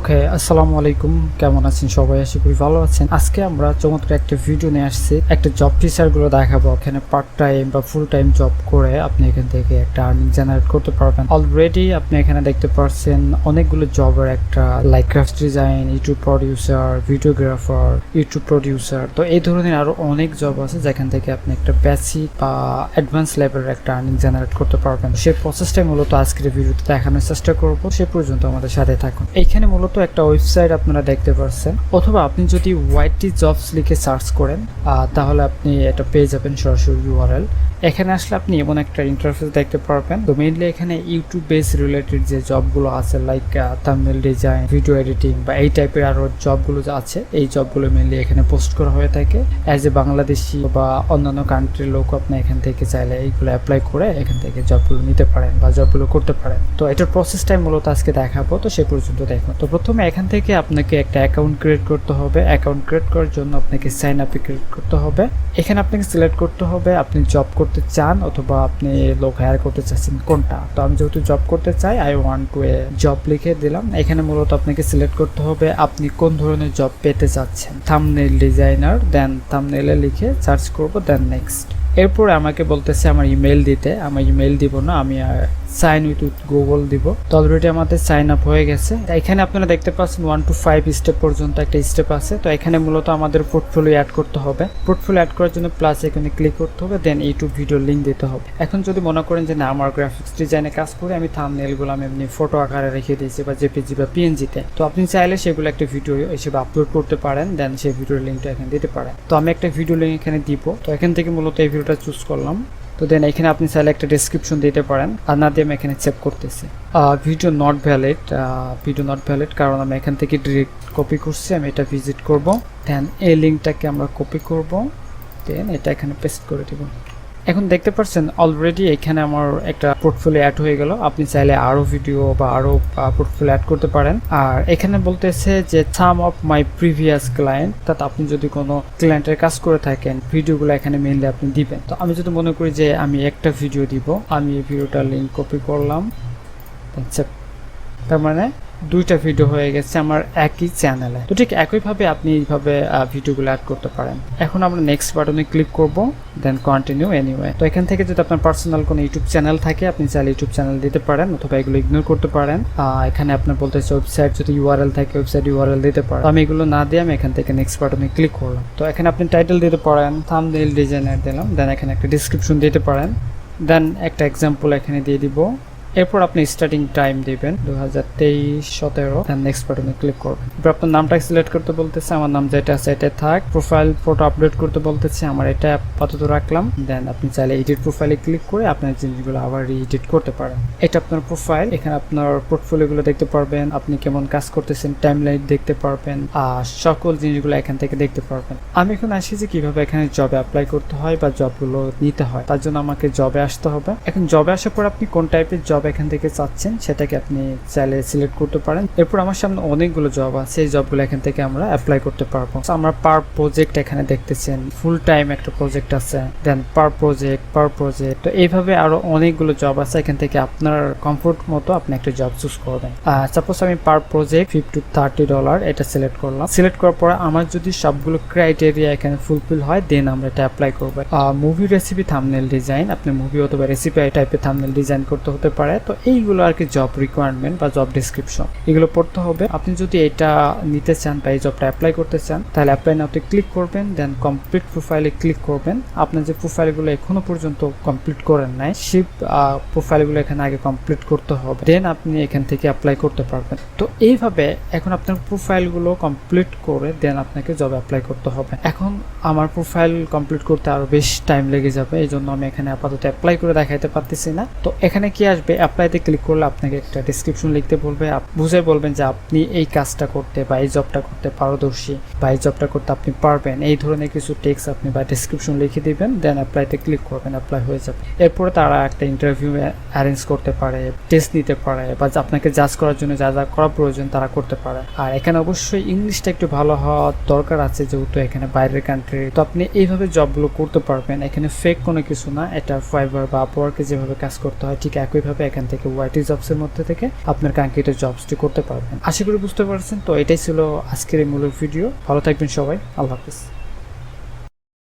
ওকে, আসসালামু আলাইকুম। কেমন আছেন সবাই? আশা করি ভালো আছেন। আজকে আমরা চমৎকার একটা ভিডিও নিয়ে আসছি। একটা জব ফিচারগুলো দেখাবো। এখানে পার্ট টাইম বা ফুল টাইম জব করে আপনি এখান থেকে একটা আর্নিং জেনারেট করতে পারবেন। অলরেডি আপনি এখানে দেখতে পাচ্ছেন অনেকগুলো জবের একটা like graphics design, YouTube producer, videographer, YouTube producer. তো এই ধরনের আরো অনেক জব আছে যেখান থেকে আপনি একটা বেসিক বা অ্যাডভান্স লেভেলের একটা আর্নিং জেনারেট করতে পারবেন। সেই প্রসেসটাই মূলত আজকের ভিডিওতে দেখানোর চেষ্টা করবো। সে পর্যন্ত আমাদের সাথে থাকুন। এইখানে মূলত একটা ওয়েবসাইট আপনারা দেখতে পাচ্ছেন, অথবা আপনি যদি ওয়াইটি জবস লিখে সার্চ করেন তাহলে আপনি এটা পেয়ে যাবেন সরাসরি ইউআরএল। এখানে আসলে আপনি এমন একটা ইন্টারফেস দেখতে পারবেন। তো মেইনলি এখানে ইউটিউব বেস রিলেটেড যে জবগুলো আছে like thumbnail design, video editing বা এই টাইপের আরো জবগুলো যে আছে, এই জবগুলো মেইনলি এখানে পোস্ট করা হয়ে থাকে। অ্যাজ এ বাংলাদেশি বা অন্যান্য কান্ট্রির লোক আপনি এখান থেকে চাইলে এইগুলো অ্যাপ্লাই করে এখান থেকে জবগুলো নিতে পারেন বা জবগুলো করতে পারেন। তো এটার প্রসেসটাই মূলত আজকে দেখাবো। তো সে পর্যন্ত দেখুন। তো প্রথমে এখান থেকে আপনাকে একটা অ্যাকাউন্ট ক্রিয়েট করতে হবে। অ্যাকাউন্ট ক্রিয়েট করার জন্য আপনাকে সাইন আপে ক্রিয়েট করতে হবে। এখানে আপনাকে সিলেক্ট করতে হবে আপনি জব করতে চান অথবা আপনি লোক হায়ার করতে চাচ্ছেন কোনটা। তো আমি যেহেতু জব করতে চাই, I want to A job লিখে দিলাম। এখানে মূলত আপনাকে সিলেক্ট করতে হবে আপনি কোন ধরনের জব পেতে চাচ্ছেন। থাম্বনেল ডিজাইনার, দেন থাম্বনেলে লিখে সার্চ করব, দেন নেক্সট। এরপর আমাকে বলতেছে আমার ইমেল দিতে। আমার ইমেল দিব না, আমি সাইন উইথ গুগল দিব। তো অলরেডি আমাদের সাইন আপ হয়ে গেছে। এখানে আপনারা দেখতে পাচ্ছেন 1 to 5 স্টেপ পর্যন্ত একটা স্টেপ আছে। তো এখানে মূলত আমাদের পোর্টফোলিও অ্যাড করতে হবে। পোর্টফোলিও অ্যাড করার জন্য প্লাস এখানে ক্লিক করতে হবে, দেন ইউটিউব ভিডিও লিঙ্ক দিতে হবে। এখন যদি মনে করেন যে না, আমার গ্রাফিক্স ডিজাইনে কাজ করে আমি থাম্বনেলগুলো আমি এমনি ফটো আকারে রেখে দিয়েছি বা জেপিজি বা পিএনজিতে, তো আপনি চাইলে সেগুলো একটা ভিডিও হিসেবে আপলোড করতে পারেন, দেন সেই ভিডিওর লিঙ্কটা এখানে দিতে পারেন। তো আমি একটা ভিডিও লিঙ্ক এখানে দিব। তো এখান থেকে মূলত এই ভিডিওটা চুজ করলাম। তো দেন এখানে আপনি চাইলে একটা ডেসক্রিপশন দিতে পারেন, আর না দিয়ে আমি এখানে সেভ করতেছি। ভিডিও নট ভ্যালিড, কারণ আমি এখান থেকে ডিরেক্ট কপি করছি। আমি এটা ভিজিট করব, দেন এই লিঙ্কটাকে আমরা কপি করব, দেন এটা এখানে পেস্ট করে দিব। এখন দেখতে পাচ্ছেন অলরেডি এখানে আমার একটা পোর্টফোলিও অ্যাড হয়ে গেল। আপনি চাইলে আরো ভিডিও বা আরো পোর্টফোলিও অ্যাড করতে পারেন। আর এখানে বলতেছে যে সাম অফ মাই প্রিভিয়াস ক্লায়েন্ট, তাতে আপনি যদি কোনো ক্লায়েন্টের কাজ করে থাকেন ভিডিওগুলো এখানে মেইনলি আপনি দিবেন। তো আমি যদি মনে করি যে আমি একটা ভিডিও দিব, আমি এই ভিডিওটার লিঙ্ক কপি করলাম, তার মানে দুইটা ভিডিও হয়ে গেছে আমার একই চ্যানেলে। তো ঠিক একইভাবে আপনি এইভাবে ভিডিওগুলো অ্যাড করতে পারেন। এখন আমরা নেক্সট বাটনে ক্লিক করব, দেন কন্টিনিউ এনিওয়ে। তো এখান থেকে যদি আপনার পার্সোনাল কোনো ইউটিউব চ্যানেল থাকে আপনি চাইলে ইউটিউব চ্যানেল দিতে পারেন, অথবা এগুলো ইগনোর করতে পারেন। এখানে আপনার বলতেছে ওয়েবসাইট, যদি ইউআরএল থাকে ওয়েবসাইট ইউআরএল দিতে পারেন। আমি এগুলো না দিয়ে আমি এখান থেকে নেক্সট বাটনে ক্লিক করলাম। তো এখানে আপনি টাইটেল দিতে পারেন, থাম্বনেল ডিজাইনার দিলাম, দেন এখানে একটা ডিসক্রিপশন দিতে পারেন, দেন একটা এক্সাম্পল এখানে দিয়ে দিব। এরপর আপনি স্টার্টিং টাইম দিবেন 2023-17, দেন নেক্সট বাটনে ক্লিক করবেন। এরপর আপনার নামটা সিলেক্ট করতে বলতেছে, আমার নাম যেটা আছে এটা থাক। প্রোফাইল ফটো আপলোড করতে বলতেছে, আমার এটা আপাতত রাখলাম। দেন আপনি চাইলে এডিট প্রোফাইলে ক্লিক করে আপনার জিনিসগুলো আবার এডিট করতে পারেন। এটা আপনার প্রোফাইল। এখানে আপনার পোর্টফোলিওগুলো দেখতে পারবেন, আপনি কেমন কাজ করতেছেন, টাইমলাইন দেখতে পারবেন, আর সকল জিনিসগুলো এখান থেকে দেখতে পারবেন। আমি এখন আসি যে কিভাবে এখানে জবে অ্যাপ্লাই করতে হয় বা জবগুলো নিতে হয়। তার জন্য আমাকে জবে আসতে হবে। এখন জবে আসার পর আপনি কোন টাইপের জব এখান থেকে চাচ্ছেন সেটাকে আপনি চাইলে সিলেক্ট করতে পারেন। এরপর আমার সামনে অনেকগুলো জব আছে, এই জবগুলো এখান থেকে আমরা অ্যাপ্লাই করতে পারবো। আমরা পার প্রজেক্ট এখানে দেখতেছেন, ফুল টাইম একটা প্রজেক্ট আছে, দেন পার প্রজেক্ট। তো এইভাবে আরো অনেকগুলো জব আছে। এখান থেকে আপনার কমফোর্ট মতো আপনি একটা জব চুজ করবেন। সাপোজ আমি পার প্রজেক্ট $50 এটা সিলেক্ট করলাম। সিলেক্ট করার পরে আমার যদি সবগুলো ক্রাইটেরিয়া এখানে ফুলফিল হয়, দেন আমরা এটা অ্যাপ্লাই করবো। মুভি রেসিপি থাম্বনেল ডিজাইন, আপনি মুভি অথবা রেসিপি টাইপের থাম্বনেল ডিজাইন করতে হতে পারে। তো এইগুলো আর কি জব রিকোয়ারমেন্ট বা জব ডিসক্রিপশন, এগুলো পড়তে হবে। আপনি যদি এটা নিতে চান বা এই জবটা অ্যাপ্লাই করতে চান, তাহলে অ্যাপ্লাই নাওতে ক্লিক করবেন, দেন কমপ্লিট প্রোফাইলে ক্লিক করবেন। আপনার যে প্রোফাইলগুলো এখনো পর্যন্ত কমপ্লিট করেন নাই, সেই প্রোফাইলগুলো এখানে আগে কমপ্লিট করতে হবে, দেন আপনি এখান থেকে অ্যাপ্লাই করতে পারবেন। তো এইভাবে এখন আপনার প্রোফাইলগুলো কমপ্লিট করে দেন আপনাকে জব অ্যাপ্লাই করতে হবে। এখন আমার প্রোফাইল কমপ্লিট করতে আরো বেশ টাইম লেগে যাবে, এই জন্য আমি এখানে আপাতত অ্যাপ্লাই করে দেখাইতে পারতেছি না। তো এখানে কি আসবে, অ্যাপ্লাইতে ক্লিক করলে আপনাকে একটা ডেসক্রিপশন লিখতে বলবে, বুঝে বলবেন যে আপনি এই কাজটা করতে বা এই জবটা করতে পারদর্শী বা এই জবটা করতে আপনি পারবেন, এই ধরনের কিছু টেক্সট আপনি বা ডেসক্রিপশন লিখে দিবেন, দেন অ্যাপ্লাইতে ক্লিক করবেন, অ্যাপ্লাই হয়ে যাবে। এরপরে তারা একটা ইন্টারভিউ অ্যারেঞ্জ করতে পারে, টেস্ট নিতে পারে, বা আপনাকে জাজ করার জন্য যা যা করা প্রয়োজন তারা করতে পারে। আর এখানে অবশ্যই ইংলিশটা একটু ভালো হওয়া দরকার আছে, যেহেতু এখানে বাইরের কান্ট্রি। তো আপনি এইভাবে জবগুলো করতে পারবেন। এখানে ফেক কোনো কিছু না, এটা ফাইবার বা আপওয়ার্কে যেভাবে কাজ করতে হয় ঠিক একইভাবে এখান থেকে ওয়াইটি জবসের মধ্যে থেকে আপনার কাঙ্ক্ষিত জবসটি করতে পারবেন। আশা করি বুঝতে পারছেন। তো এটাই ছিল আজকের এই মূল ভিডিও। ভালো থাকবেন সবাই, আল্লাহ হাফিজ।